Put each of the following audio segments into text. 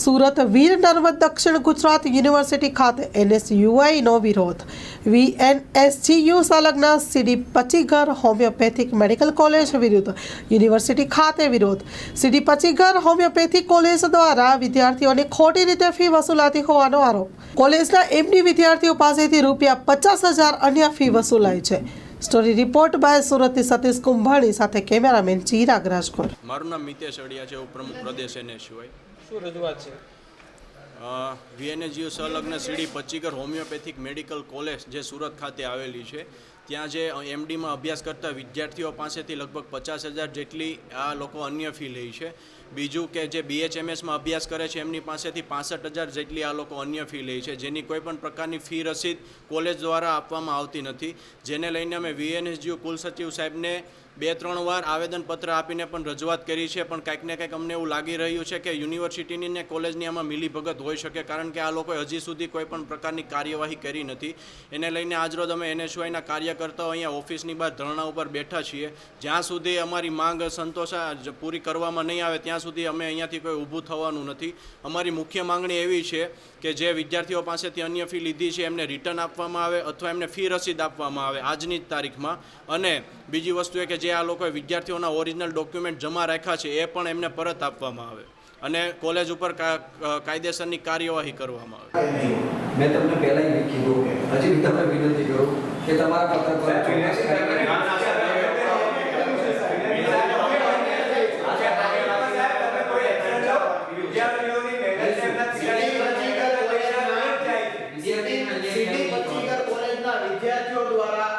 સુરત વીર નર્મદ દક્ષિણ ગુજરાત યુનિવર્સિટી ખાતે NSUIનો વિરોધ. VNSGU સંલગ્ન CD પચીગર હોમિયોપેથિક મેડિકલ કોલેજ વિરુદ્ધ યુનિવર્સિટી ખાતે વિરોધ. CD પચીગર હોમિયોપેથિક કોલેજ દ્વારા વિદ્યાર્થીઓની ખોટી રીતે ફી વસૂલાતી હોવાનો આરોપ. કોલેજના MD વિદ્યાર્થીઓ પાસેથી ₹50,000 અન્ય ફી વસૂલાય છે. સ્ટોરી રિપોર્ટ બાય સુરતથી સતીશ કુંભાણી સાથે કેમેરામેન ચિરાગ રાજકોટ. મારું નામ મિતેશ અડિયા છે, ઉપપ્રમુખ પ્રદેશ NSUI. શું રજૂઆત છે? VNSGU સંલગ્ન CD પચીગર હોમિયોપેથિક મેડિકલ કોલેજ જે સુરત ખાતે આવેલી છે, ત્યાં જે MDમાં અભ્યાસ કરતા વિદ્યાર્થીઓ પાસેથી લગભગ 50,000 જેટલી આ લોકો અન્ય ફી લે છે. બીજું કે જે BHMSમાં અભ્યાસ કરે છે એમની પાસેથી 65,000 જેટલી આ લોકો અન્ય ફી લે છે, જેની કોઈ પણ પ્રકારની ફી રસીદ કોલેજ દ્વારા આપવામાં આવતી નથી. જેને લઈને અમે VNSGU કુલસચિવ સાહેબને 2-3 વાર આવેદનપત્ર આપીને પણ રજૂઆત કરી છે, પણ કંઈક ને કંઈક અમને એવું લાગી રહ્યું છે કે યુનિવર્સિટીની ને કોલેજની આમાં મિલીભગત હોઈ શકે, કારણ કે આ લોકોએ હજી સુધી કોઈ પણ પ્રકારની કાર્યવાહી કરી નથી. એને લઈને આજરોજ અમે NSUIના કાર્યકર્તાઓ અહીંયા ઓફિસની બહાર ધરણા ઉપર બેઠા છીએ. જ્યાં સુધી અમારી માંગ પૂરી કરવામાં નહીં આવે ત્યાં સુધી અમે અહીંયાથી કોઈ ઊભું થવાનું નથી. અમારી મુખ્ય માંગણી એવી છે કે જે વિદ્યાર્થીઓ પાસેથી અન્ય ફી લીધી છે એમને રિટર્ન આપવામાં આવે અથવા એમને ફી રસીદ આપવામાં આવે આજની જ તારીખમાં. અને બીજી વસ્તુ એ કે જે આ લોકોએ વિદ્યાર્થીઓના ઓરિજિનલ ડોક્યુમેન્ટ જમા રાખ્યા છે એ પણ એમને પરત આપવામાં આવે અને કોલેજ ઉપર કાયદેસરની કાર્યવાહી કરવામાં આવે. મેં તમને પહેલાં એ કીધું, હજી તમને વિનંતી કરું કે તમારા પત્ર વિદ્યાર્થીઓ દ્વારા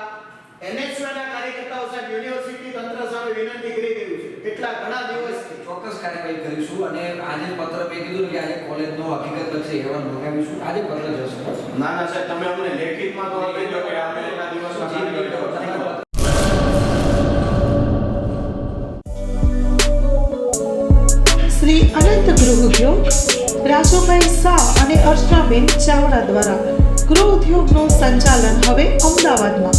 NSUIના કાર્યકર્તાઓ સાહેબ યુનિવર્સિટી તંત્ર સામે વિનંતી કરી રહ્યું છે કેટલા ઘણા દિવસથી. ચોક્કસ કાર્યવાહી કરીશું અને આજે પત્ર મેં કીધું કે આજે કોલેજનો હકીકત છે એવા મંગાવીશું. આજે પત્ર જશે. ના સાહેબ, તમે અમને લેખિતમાં તો આપી દો કે આપણે એના દિવસમાં શ્રી અનંત ગૃહ ઉદ્યોગ રાજુભાઈ શાહ અને અર્ચનાબેન ચાવડા દ્વારા ગૃહ ઉદ્યોગનું સંચાલન હવે અમદાવાદમાં.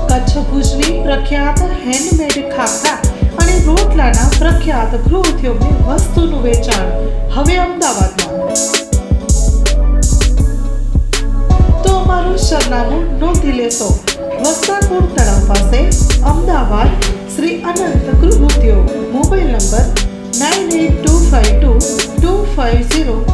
કચ્છ ભુજની પ્રખ્યાત હેન્ડમેડ ખાખરા અને રોટલાના પ્રખ્યાત ગૃહ ઉદ્યોગની વસ્તુનું વેચાણ હવે અમદાવાદમાં. તો અમારું સરનામું નોંધી લેશો. વસ્તારપુર તળાવ પાસે અમદાવાદ, શ્રી અનંત ગૃહ ઉદ્યોગ. Mobile number 98252250